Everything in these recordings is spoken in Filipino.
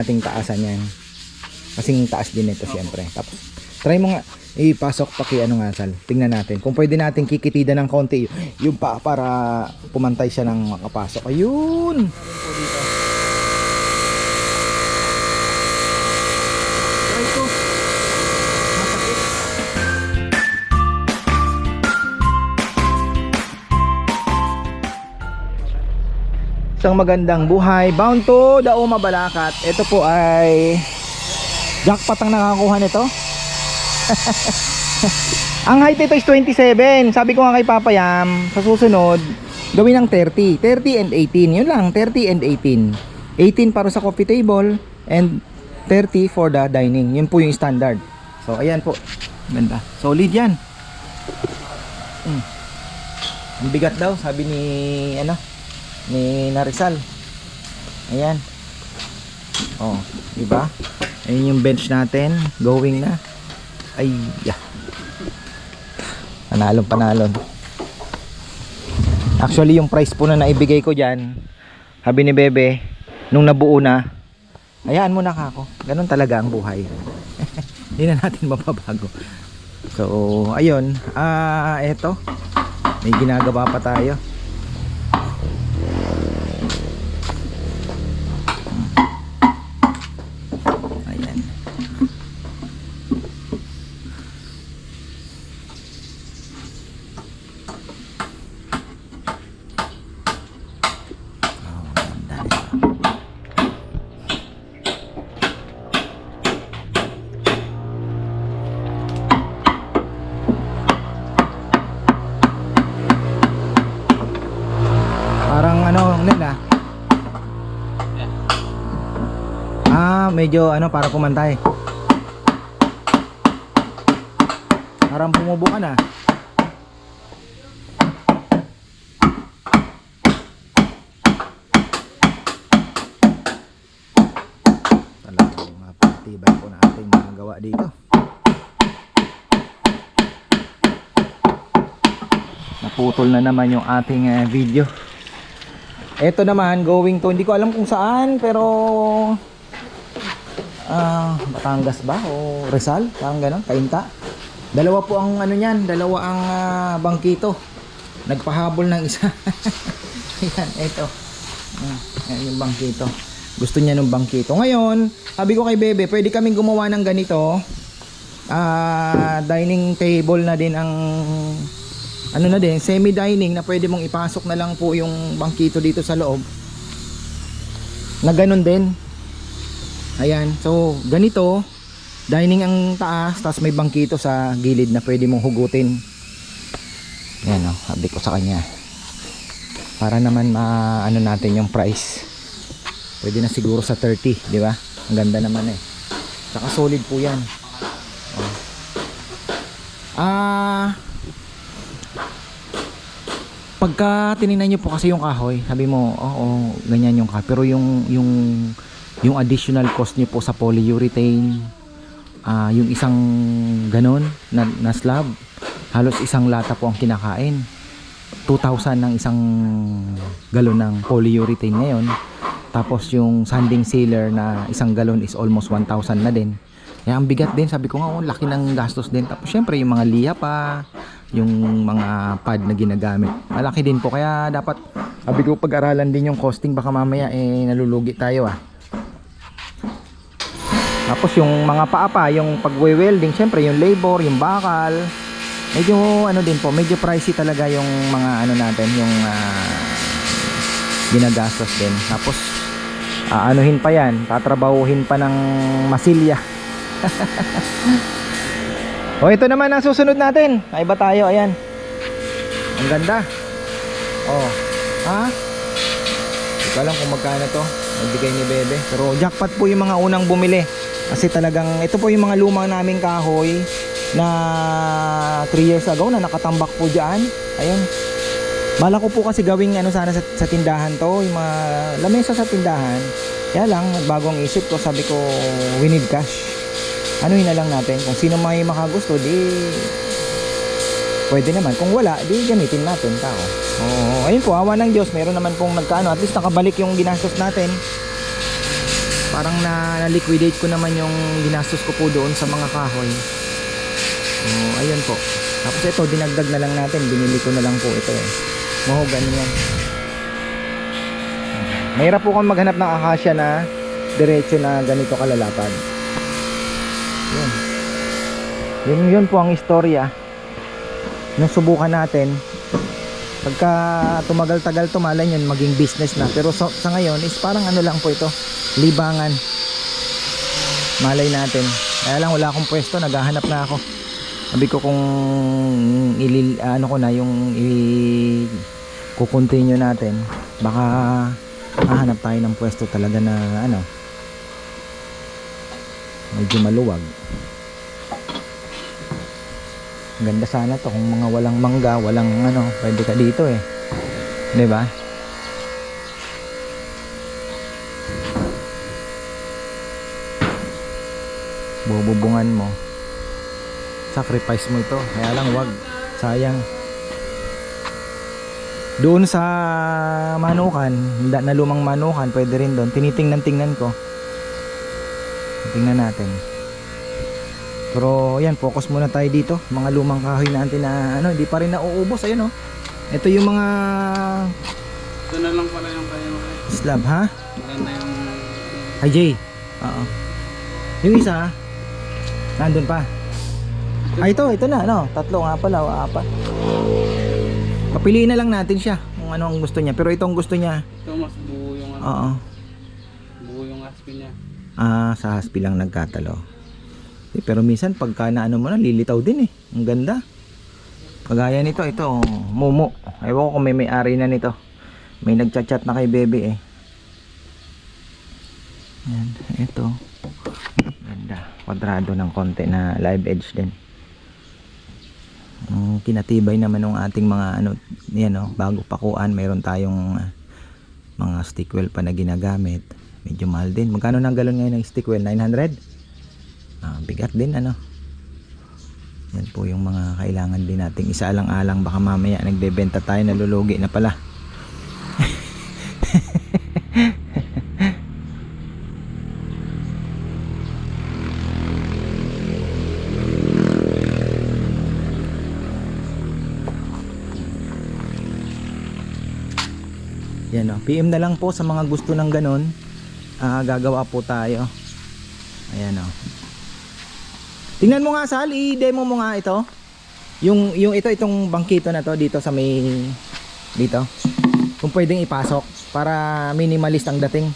ating taasan yan. Kasing taas din ito syempre. Tapos try mo nga ipasok ano nga Sal. Tingnan natin kung pwede natin kikitida ng konti yung pa para pumantay siya ng makapasok. Ayun. Try ko. Masakit. Isang magandang buhay. Bound to Dauma, Balacat. Ito po ay jackpot ang nakakuha nito. Ang height nito is 27. Sabi ko nga kay Papa Yam, sa susunod gawin ng 30 and 18. Yun lang, 30 and 18. 18 para sa coffee table and 30 for the dining. Yun po yung standard. So ayan po. Ganda. Solid yan. Ang bigat daw, sabi ni Narizal. Ayan. Oh, di ba? Ayun yung bench natin, going na. Ay, yeah. Panalon. Actually, yung price po na naibigay ko diyan, sabi ni Bebe, nung nabuo na, hayaan mo na kako. Ganun talaga ang buhay. Hindi na natin mapabago. So, ayun. Eto. May ginagawa pa tayo. Medyo para pumantay. Parang bumubo ka na. Talagang mapatibay po na ating mga gawa dito. Naputol na naman yung ating video. Ito naman going to, hindi ko alam kung saan, pero Batangas ba o Rizal, parang gano'n, Kainta. Dalawa po ang dalawa ang bangkito. Nagpahabol ng isa. Ayan, ito. Ayan yung bangkito. Gusto niya ng bangkito. Ngayon, sabi ko kay Bebe, pwede kaming gumawa ng ganito. Dining table na din ang na din, semi-dining na pwede mong ipasok na lang po yung bangkito dito sa loob. Na ganun din. Ayan, so ganito, dining ang taas, tapos may bangkito sa gilid na pwede mong hugutin. Ayan o, sabi ko sa kanya, para naman natin yung price. Pwede na siguro sa 30, di ba? Ang ganda naman eh. Saka solid po yan. Pagka tinignan nyo po kasi yung kahoy, sabi mo, ganyan yung kahoy. Pero yung additional cost niyo po sa polyurethane, yung isang ganon na slab, halos isang lata po ang kinakain. 2,000 ng isang galon ng polyurethane ngayon. Tapos yung sanding sealer na isang galon is almost 1,000 na din. Kaya ang bigat din, sabi ko nga, laki ng gastos din. Tapos syempre yung mga liha pa, yung mga pad na ginagamit, malaki din po. Kaya dapat, sabi ko, pag-aralan din yung costing, baka mamaya nalulugi tayo Tapos yung mga paapa, yung pagwe-welding, syempre yung labor, yung bakal, medyo din po, medyo pricey talaga yung mga natin, yung ginagastos din. Tapos anuhin pa yan, tatrabahuhin pa ng masilya. Ito naman ang susunod natin. Ay ba tayo, ayan. Ang ganda. Hindi ko alam kung magkano to, nagbigay ni Bebe, pero jackpot po yung mga unang bumili. Kasi talagang ito po yung mga lumang naming kahoy na 3 years ago na nakatambak po dyan. Ayun. Bala ko po kasi gawing sana sa tindahan to, yung mga lamesa sa tindahan. Kaya lang, nagbagong isip ko, sabi ko, we need cash. Anuhin na lang natin. Kung sino may makagusto, di pwede naman. Kung wala, di gamitin natin tao. Ayun po, awa ng Diyos, meron naman pong nagkaano. At least nakabalik yung ginastos natin. parang na-liquidate ko naman yung ginastos ko po doon sa mga kahoy. Ayun po. Tapos ito, dinagdag na lang natin. Binili ko na lang po ito eh. Mahogany yan. Mahirap po kung maghanap ng akasya na diretso na ganito kalalapad. Yun po ang istorya nung subukan natin. Pagka tumagal-tagal tumalay yun, maging business na. Pero sa ngayon is parang ano lang po ito, libangan. Malay natin. Kaya lang wala akong pwesto, naghahanap na ako. Sabi ko kung kukontinue natin, baka hahanap tayo ng pwesto talaga na medyo maluwag. Ganda sana to kung mga walang mangga, walang pwede ka dito eh. 'Di ba? Bububungan mo. Sacrifice mo ito. Kaya lang wag. Sayang. Doon sa manukan, na lumang manukan, pwede rin doon. Tinitingnan ko. Tingnan natin. Pero yan, focus muna tayo dito. Mga lumang kahoy natin na hindi pa rin nauubos. Ayun Ito yung mga ito na lang pala yung kaya mo. slab, ha? Maganda yung Ay, Jay. Oo. Yung isa, nandun pa. Ito na, tatlo nga pala, o apat. Papiliin na lang natin siya kung ano ang gusto niya. Pero itong gusto niya. ito mas buo yung Oo. buo yung aspi niya. Sa haspi lang nagkatalo. Pero minsan pagka mo na, lilitaw din eh. Ang ganda. Kagaya nito, ito, Momo. Ewan ko kung may-ari na nito. May nagchat-chat na kay Bebe eh. Yan, ito. Ganda. Kwadrado ng konti na live edge din. Kinatibay naman ng ating mga bago pakuan, mayroon tayong mga stickwell pa na ginagamit. Medyo mahal din. Magkano ng galon ngayon ng stickwell? 900? Bigat din yan po yung mga kailangan din nating isaalang-alang. Baka mamaya nagbebenta tayo, nalulugi na pala. Yan PM na lang po sa mga gusto ng ganon. Gagawa po tayo. Ayan tingnan mo nga, Sal, i-demo mo nga ito. Yung itong bangkito na to dito sa may dito. Kung pwedeng ipasok para minimalist ang dating.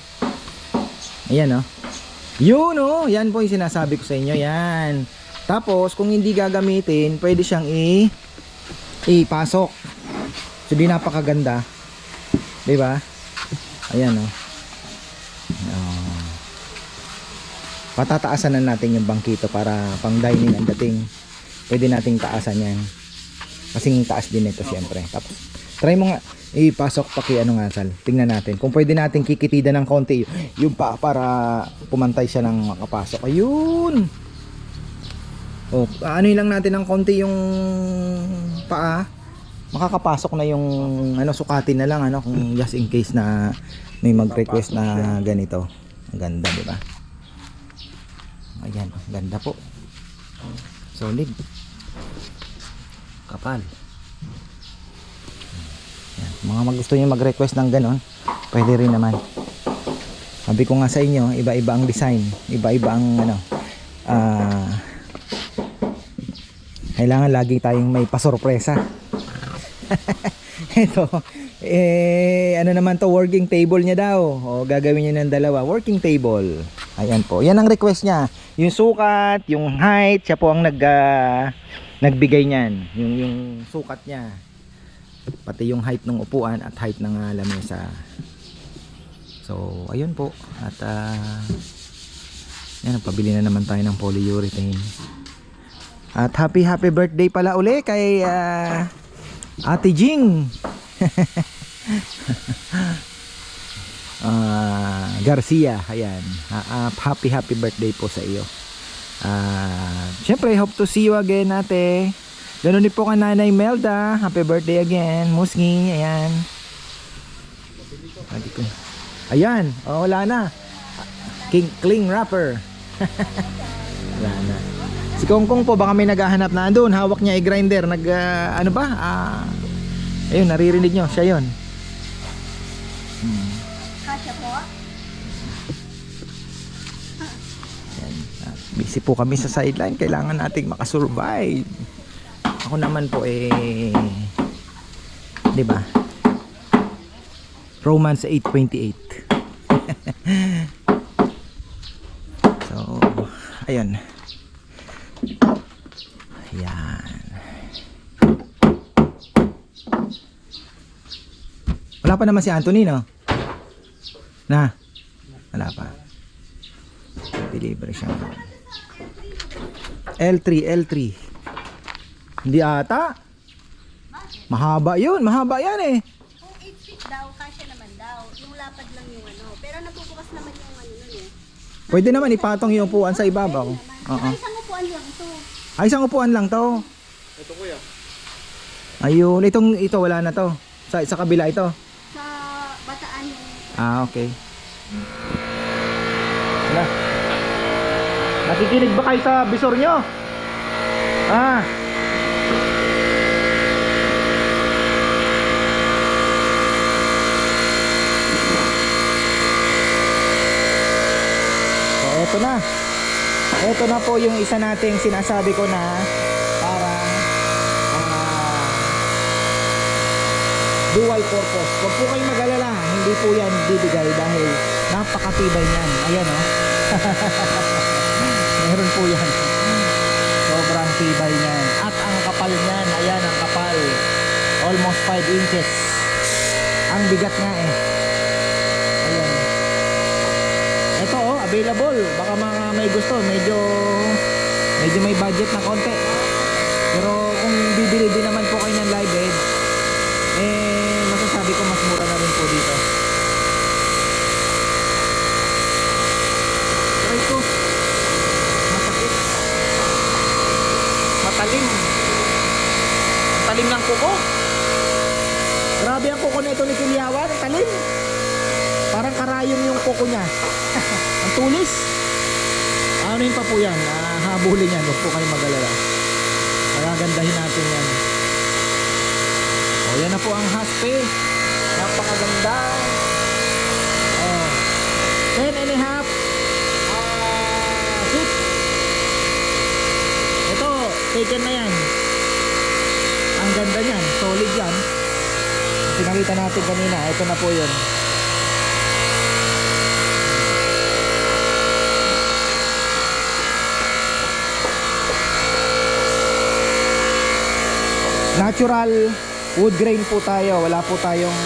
Ayan Yun yan po yung sinasabi ko sa inyo, yan. Tapos kung hindi gagamitin, pwede siyang ipasok. So di napakaganda. 'Di ba? Ayan patataasan na natin yung bangkito para pang dining ang dating. Pwede nating taasan yan. Kasing taas din ito siyempre. Tapos try mo nga ipasok nga, Sal. Tingnan natin kung pwede natin kikitida ng konti yung paa para pumantay siya ng makapasok. Ayun. Lang natin ng konti yung paa. Makakapasok na yung sukatin na lang kung just in case na may mag-request na ganito. Ang ganda, di ba? Ayan, ganda po. Solid. Kapal. Ayan. Mga gusto niyo mag-request ng ganon, pwede rin naman. Sabi ko nga sa inyo, iba-iba ang design, iba-iba ang kailangan lagi tayong may pasorpresa. Ito naman to, working table niya daw. Gagawin niya ng dalawa, working table. Ayan po, yan ang request niya. Yung sukat, yung height, siya po ang nagbigay niyan. Yung sukat niya, pati yung height ng upuan at height ng lamesa. So ayun po. At yan, pabili na naman tayo ng polyurethane. At happy birthday pala uli kay Ate Jing Garcia. Ayan, happy birthday po sa iyo. Syempre, hope to see you again, ate. Ganun din po ka Nanay Melda, happy birthday again. Musngi, ayan. Ayan, wala na. Cling wrapper. Wala na. Si Kongkong po baka may naghahanap na doon. Hawak niya ay grinder. Ano ba? Ayun, naririnig nyo. Siya yun. Kasya po? Yan. Busy po kami sa sideline. Kailangan nating makasurvive. Ako naman po di ba? Romance 8:28. So, ayun. Ayan. Wala pa naman si Anthony, no? Na? Wala pa. Delivery siya. L3. Hindi ata. Mahaba yun. Mahaba yan eh. Kung 8 feet daw, kasya naman daw. Yung lapad lang yung ano. Pero nabubukas naman yung ano nun eh. Pwede naman ipatong yung upuan sa ibabaw. Oo. Ay, isang upuan lang ito. Ay, isang upuan lang to. Ito kuya. Ayun. Ito wala na to. Sa kabila ito. Sa bataan yung... Okay. Wala. Nakikinig ba kayo sa bisor nyo? So, eto na po yung isa nating sinasabi ko na parang dual purpose. Huwag po kayong mag-alala, hindi po yan bibigay dahil napakatibay niyan. Ayan o. Meron po yan. Sobrang tibay niyan. At ang kapal niyan, ayan ang kapal. Almost 5 inches. Ang bigat nga eh. Ayan. Ito oh, available. Baka mga may gusto, medyo may budget na konti. Pero kung bibili din naman po kayo ng live bed, masasabi ko mas mura na rin po dito. Try ko. Masakit. Matalim. Talim ng kuko. Grabe ang kuko na ito ni Kilyawan. Ang talim. Parang karayom yung kuko niya. Ang tulis. Ano yun pa po yan? Habulin yan. Huwag po kayo mag-alala. Magagandahin natin yan. O yan na po ang haspe. Napakaganda. 10.5 feet. Ito, taken na yan. Ang ganda niyan. Solid yan. Pinakita natin kanina. Ito na po yun. Natural wood grain po tayo. Wala po tayong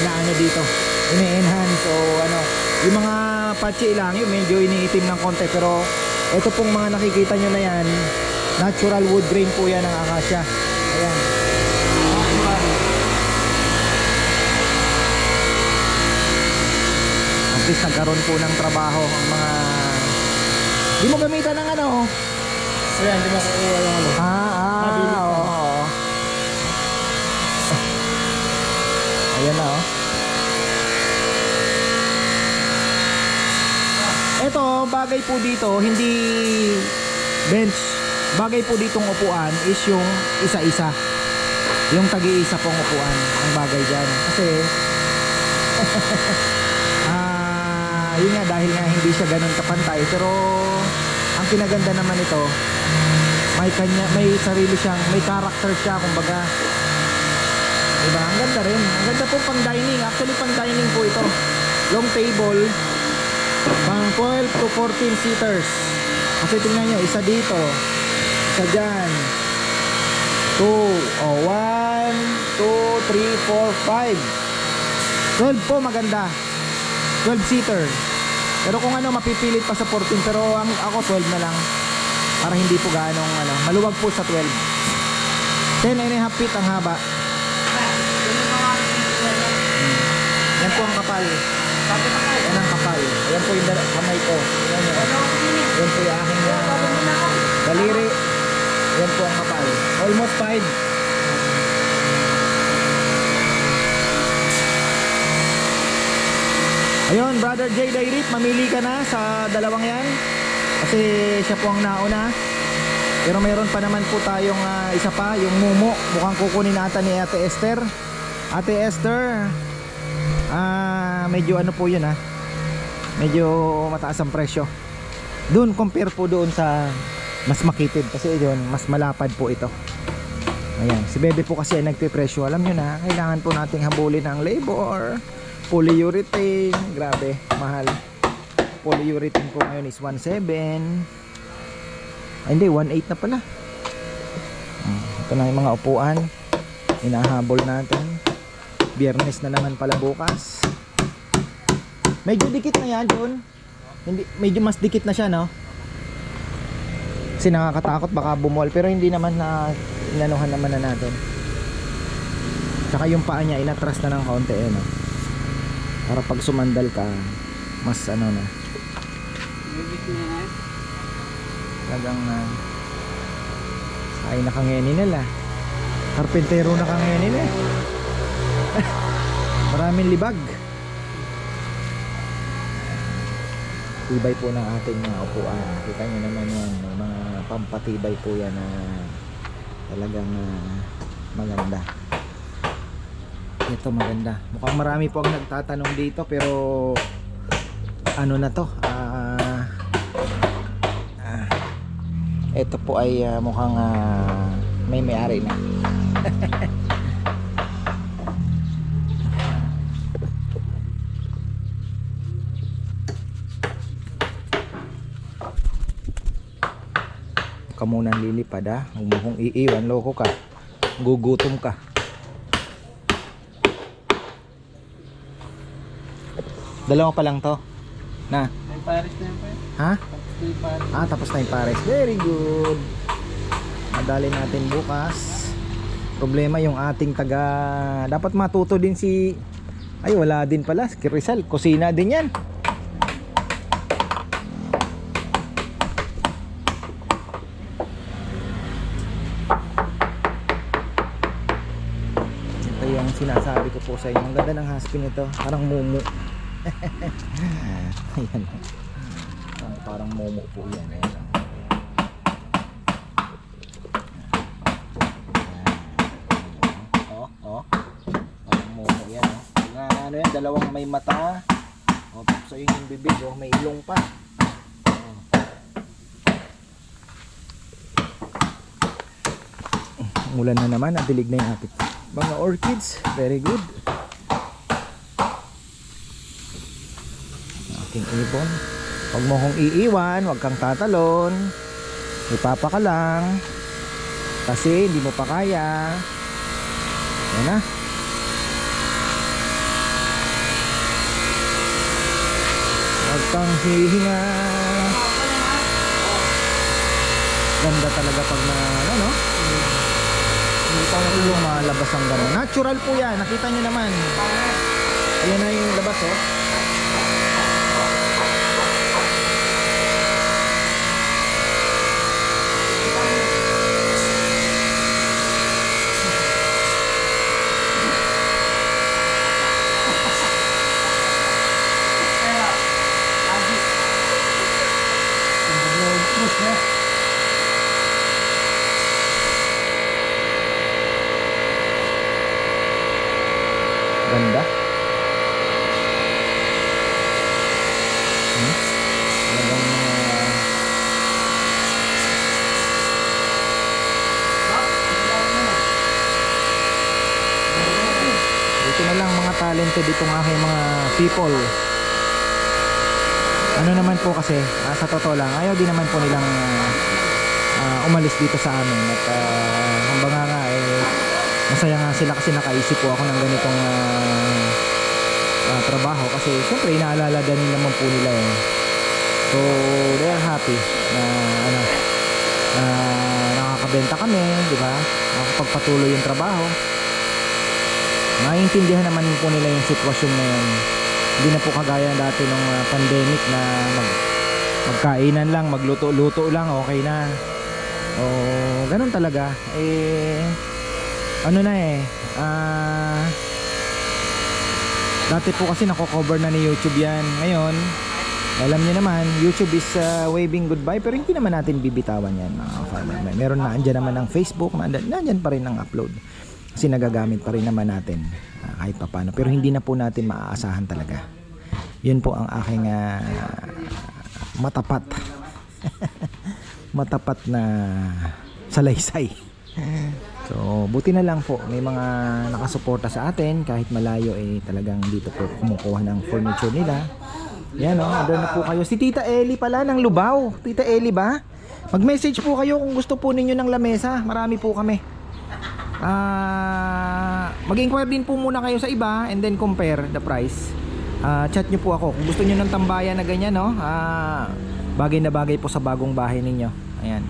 inaano dito, ini-enhance o ano. Yung mga patsi lang yun, medyo iniitim ng konti. Pero ito pong mga nakikita nyo na yan, natural wood grain po yan ng acacia. Ayan. At least nagkaroon po ng trabaho ang mga... Di mo gamitan ng ano. Ayan, di mo kukuha yung ano. Oo. Ayan na oh. Ito, bagay po dito, hindi bench. Bagay po ditong upuan is yung isa-isa. Yung tagi-isa pong upuan ang bagay dyan. Kasi yun nga, dahil nga hindi siya ganun kapantay. Pero ang kinaganda naman ito, may sarili siyang, may character siya, kumbaga. Diba? Ang ganda rin. Ang ganda po pang dining. Actually pang dining po ito. Long table, pang 12 to 14 seaters. Kasi tingnan nyo, isa dito, isa dyan, 1, 2, 3, 4, 5. 12 po maganda. 12 seater. Pero kung ano, mapipilit pa sa 14. Pero ako 12 na lang. Para hindi po ganong ano, maluwag po sa 12. 10.5 feet ang haba. Yan po ang kapal. Yan ang kapal. Yan po yung kamay ko. Yan po yung aking daliri. Yan po ang kapal. Almost 5. Ayun, Brother J. Dairit, mamili ka na sa dalawang yan. Kasi siya po ang nauna. Pero mayroon pa naman po tayong isa pa, yung mumo. Mukhang kukunin natin ni Ate Esther. Ate Esther, medyo ano po yun medyo mataas ang presyo. Doon, compare po doon sa mas makitid. Kasi yun, mas malapad po ito. Ayan, si Bebe po kasi ay nagpipresyo. Alam nyo na, kailangan po nating habulin ang labor. Polyurethane, grabe, mahal. Polyurethane po ngayon is 1.7. Ay, hindi, 1.8 na pala. Ito na yung mga upuan. Hinahabol natin. Biyernes na naman pala bukas. Medyo dikit na yan, John. Hindi, medyo mas dikit na siya, no? Kasi nakakatakot baka bumuwal. Pero hindi naman na inanuhan naman na natin. Tsaka yung paa niya inatras na ng kaunti, no? Para pag sumandal ka, mas ano na. Talagang ay nakangeni nila. Karpentero nakangeni nila. Maraming libag. Tibay po ng ating mga upuan. Kita nyo naman yan, may mga pampatibay po yan na talagang maganda. Ito maganda. Mukhang marami po ang nagtatanong dito, pero ano na to, ito po ay mukhang may-ari na. Ka munang lilipad huwag mo kong iiwan, loko ka, gugutom ka. Dalawa pa lang to na May pares na yan pa yun. ha? Tapos na yung pares. Tapos na yung pares. Very good. Madali natin bukas. Problema yung ating taga, dapat matuto din si, ay wala din pala, si Rizal, kusina din yan. Ito yung sinasabi ko po sa inyo. Ang ganda ng haspin nito, parang mumu. Ayan. Parang momo po yan. Ayan. Parang momo yan. Ano yan, dalawang may mata. Tapos ayun yung bibig, may ilong pa. Umulan na naman, dilig na yung ating mga orchids. Very good. Ating ibon. Huwag mo kong iiwan, huwag kang tatalon. Ipapa ka lang. Kasi hindi mo pa kaya. Yan na. Huwag kang hihinga. Ganda talaga pag na ano. Hindi pa yung malabas ang ganda. Natural po yan, nakita nyo naman. Ayan na yung labas Ganda. Talagang dito na lang mga talented itong aking mga people. Ano naman po kasi, sa totoo lang, ayaw din naman po nilang umalis dito sa amin. At kumbaga nga masaya nga sila kasi nakaisip po ako ng ganitong trabaho. Kasi syempre inaalala din naman po nila So they are happy na nakakabenta kami, di ba? Nakakapagpatuloy yung trabaho. Naiintindihan naman po nila yung sitwasyon na yun. Hindi na po kagaya dati nung pandemic na magkainan lang, magluto-luto lang, okay na. Ganun talaga. Dati po kasi nako-cover na ni YouTube yan. Ngayon, alam niyo naman, YouTube is waving goodbye, pero hindi naman natin bibitawan yan, mga farmer. Meron na, andyan naman ang Facebook, nandyan pa rin ang upload. Kasi nagagamit pa rin naman natin kahit papano. Pero hindi na po natin maaasahan talaga. Yun po ang aking matapat matapat na salaysay. So buti na lang po may mga nakasuporta sa atin kahit malayo, talagang dito po kumukuha ng furniture nila. Yan doon na po kayo. Si Tita Eli pala ng Lubao. Tita Eli ba? Mag-message po kayo kung gusto po ninyo ng lamesa. Marami po kami. Mag-inquire din po muna kayo sa iba and then compare the price. Chat nyo po ako kung gusto nyo ng tambayan na ganyan, bagay na bagay po sa bagong bahay ninyo. Ayan.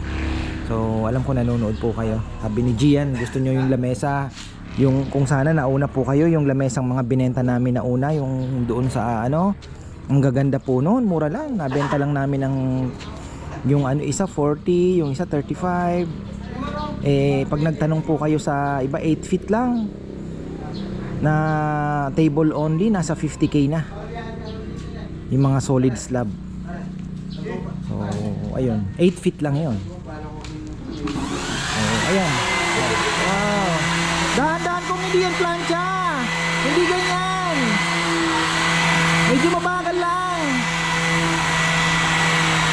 So alam ko nanonood po kayo. Sabi ni Gian, gusto nyo yung lamesa, yung kung sana nauna po kayo yung lamesang mga binenta namin nauna, yung doon sa ang gaganda po noon, mura lang. Nabenta lang namin yung isa 40, yung isa 35. Pag nagtanong po kayo sa iba, 8 feet lang na table only, nasa 50k na yung mga solid slab. So ayun, 8 feet lang yun. Ayan. Wow. Dahan-dahan kung hindi yan plancha, hindi ganyan, medyo mabagal lang.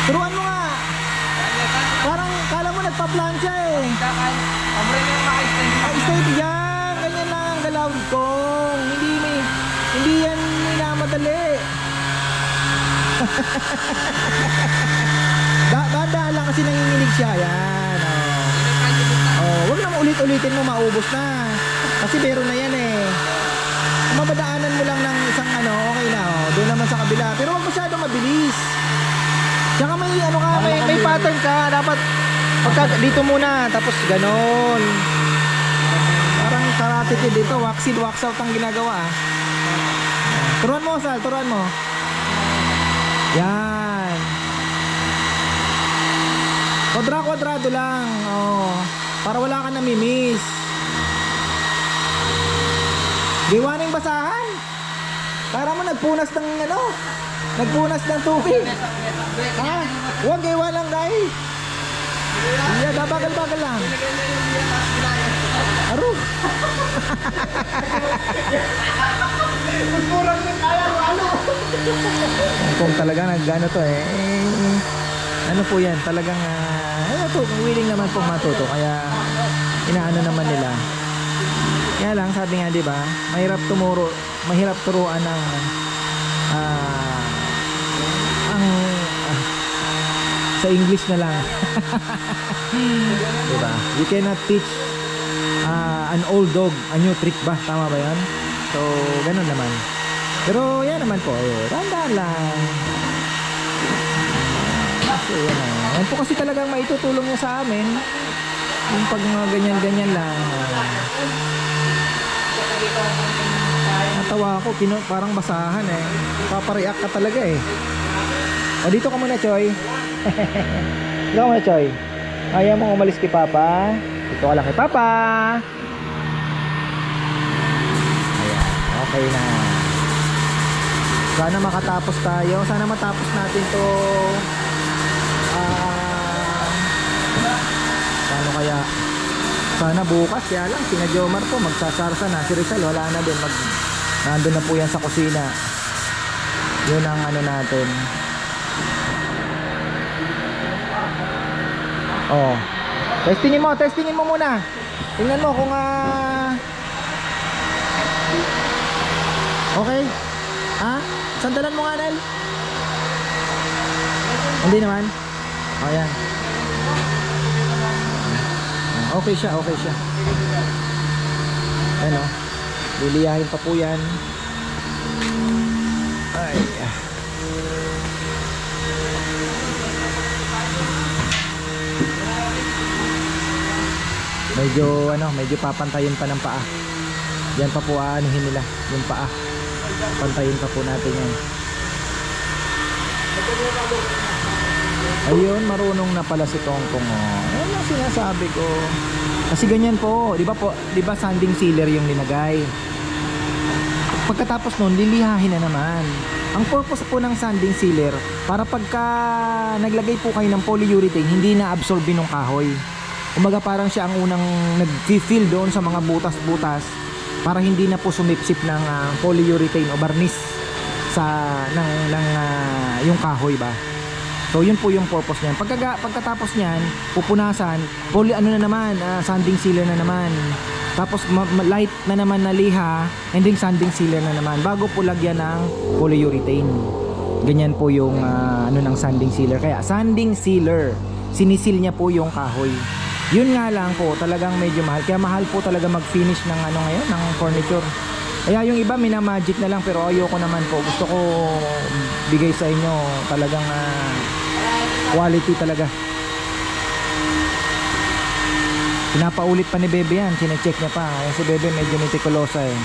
Turuan mo nga. Parang kala mo nagpa-plancha Stay yan, ganyan lang ang galaw kong. Hindi yan minamadali. Dahan-dahan lang kasi nanginginig siya. Yan. Wag naman ulit-ulitin mo, maubos na. Kasi meron na yan Kung mabadaanan mo lang ng isang okay na. Doon naman sa kabila. Pero wag masyado mabilis. Tsaka may pattern ka. Dapat pagka dito muna, tapos ganon. Parang karate kid dito, wax in, wax out ang ginagawa. Turuan mo, Sal, turuan mo. Yan. Kwadra-kwadrado lang. Para wala ka namimiss. Gawa na yung basahan. Para mo nagpunas ng tubig. Huwag gawa lang guys. Bagal-bagal lang. Aro. Kung talaga nagano to ano po yan, talagang willing naman pong matuto, kaya inaano naman nila. Kaya lang sabi nga, 'di ba, mahirap turuan ng sa English na lang. Diba? You cannot teach an old dog a new trick ba? Tama ba yan? So, ganun naman. Pero yan naman po, dahan-dahan lang. So, yan po kasi talagang maitutulong niya sa amin. Yung pag mga ganyan-ganyan lang. Natawa ako, parang basahan papareact ka talaga O dito ka muna, Choy. Dito ka muna, Choy. Ayaw mong umalis kay Papa. Dito ka lang kay Papa. Ayan, okay na. Sana makatapos tayo. Sana matapos natin to. Paano kaya? Sana bukas. Kaya lang, sina Jomar po magsasarsa na. Si Rizal wala na din. Nandun na po yan sa kusina. Yun ang natin. Testingin mo muna. Tingnan mo kung okay. Sandalan mo nga, Nel. Hindi naman. Ayan. Okay siya. Ayan liliyahin pa po yan. Ay. Medyo papantayin pa ng paa. Yan pa po aanuhin nila yung paa. Pantayin pa po natin yan. Ayun, marunong na pala si Tongkong. Yan ang sinasabi ko. Kasi ganyan po, 'di ba sanding sealer yung linagay. Pagkatapos nun, lilihahin na naman. Ang purpose po ng sanding sealer, para pagka naglagay po kayo ng polyurethane, hindi na-absorb ng kahoy. Umaga parang siya ang unang nag-fill doon sa mga butas-butas para hindi na po sumipsip ng polyurethane o barnis sa yung kahoy ba. So yun po yung purpose niyan. Pagkatapos niyan, pupunasan, sanding sealer na naman. Tapos light na naman na liha, and then sanding sealer na naman bago po lagyan ng polyurethane. Ganyan po yung ng sanding sealer. Kaya sanding sealer, sinisil niya po yung kahoy. Yun nga lang po, talagang medyo mahal. Kaya mahal po talaga mag-finish ng ngayon, ng furniture. Kaya yung iba minamagic na lang, pero ayoko naman po. Gusto ko bigay sa inyo talagang quality talaga. Pinapaulit pa ni Bebe yan, sinecheck niya pa. Kasi si Bebe medyo meticulosa eh.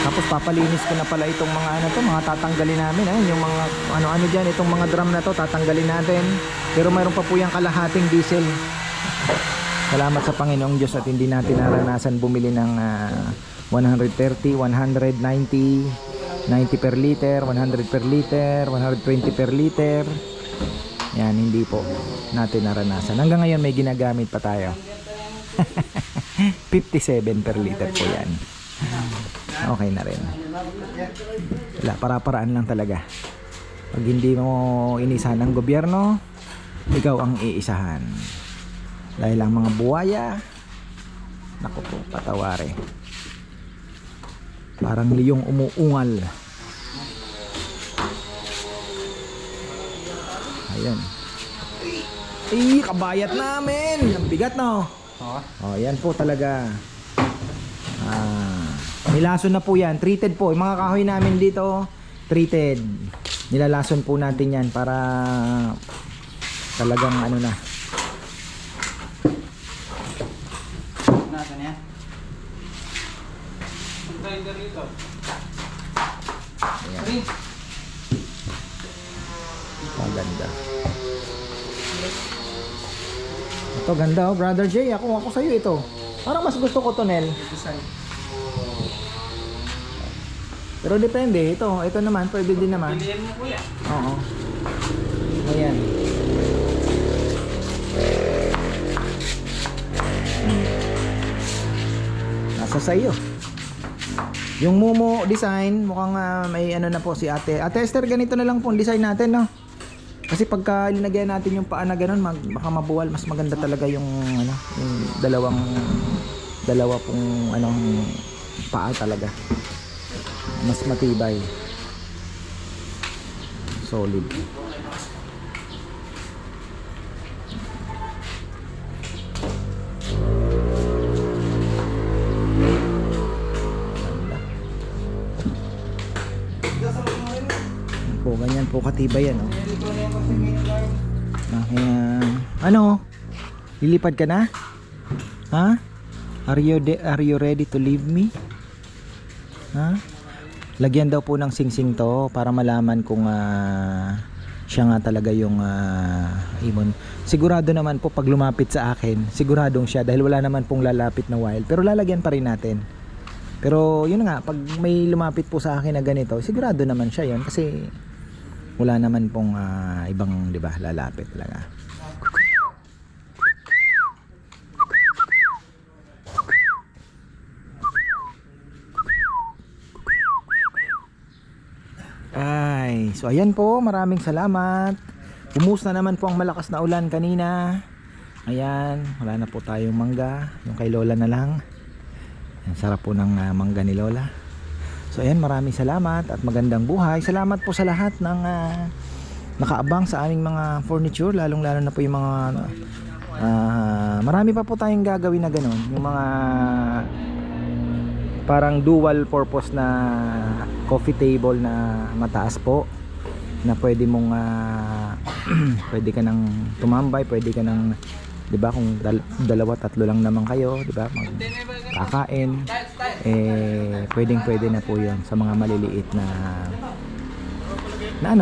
Tapos papalinis ko na pala itong mga mga tatanggalin namin. Ayun, yung mga ano dyan, itong mga drum na to tatanggalin natin. Pero mayroon pa po yung kalahating diesel. Salamat sa Panginoong Diyos at hindi natin naranasan bumili ng 130, 190, 90 per liter, 100 per liter, 120 per liter. Yan, hindi po natin naranasan. Hanggang ngayon may ginagamit pa tayo. 57 per liter po yan. Okay na rin. Wala, para-paraan lang talaga. Pag hindi mo inisahan ng gobyerno, ikaw ang iisahan. Dahil ang mga buwaya, naku po, patawari. Parang liyong umuungal. Ayan. Kabayat namin. Ang bigat, no? Oh, yan po talaga. Nilason na po yan. Treated po. Yung mga kahoy namin dito, treated. Nilalason po natin yan para talagang na. Nasaan yan? Ayan. Maganda. Ito ganda oh, Brother Jay. Ako sa'yo ito. Parang mas gusto ko to, Nel. Pero depende. Ito naman. Pwede din naman. Piliin mo kuya. Oo. Ayan. Nasa sa'yo. Yung Mumu design, mukhang may na po si ate. Ate Esther, ganito na lang po ang design natin, no? Kasi pagka linagyan natin yung paa na ganun, baka mabuwal. Mas maganda talaga yung yung dalawa pong paa talaga. Mas matibay. Solid. Po, ganyan po katibay yan, oh. Lilipad ka na? Ha? Are you ready to leave me? Ha? Lagyan daw po ng singsing to para malaman kung siya nga talaga yung ibon. Sigurado naman po pag lumapit sa akin, siguradong siya dahil wala naman pong lalapit na wild. Pero lalagyan pa rin natin. Pero yun nga, pag may lumapit po sa akin na ganito, sigurado naman siya yun kasi wala naman pong ibang, 'di ba, lalapit talaga. Ay, so ayan po, maraming salamat. Bumus na naman po ang malakas na ulan kanina. Ayan, wala na po tayong mangga, yung kay Lola na lang. Ang sarap po ng mangga ni Lola. So ayan, maraming salamat at magandang buhay. Salamat po sa lahat ng nakaabang sa aming mga furniture, lalong lalo na po yung mga marami pa po tayong gagawin na ganun, yung mga parang dual purpose na coffee table na mataas po na pwede mong pwede ka nang tumambay, pwede ka nang, 'di ba, kung dalawa tatlo lang naman kayo, 'di ba, kakain, pwede na po 'yon sa mga maliliit na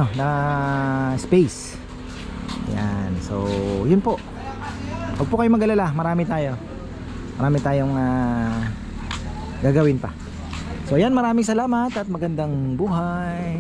space. Yan. So, yun po. Huwag po kayong mag-alala, marami tayong gagawin pa. So ayan, maraming salamat at magandang buhay.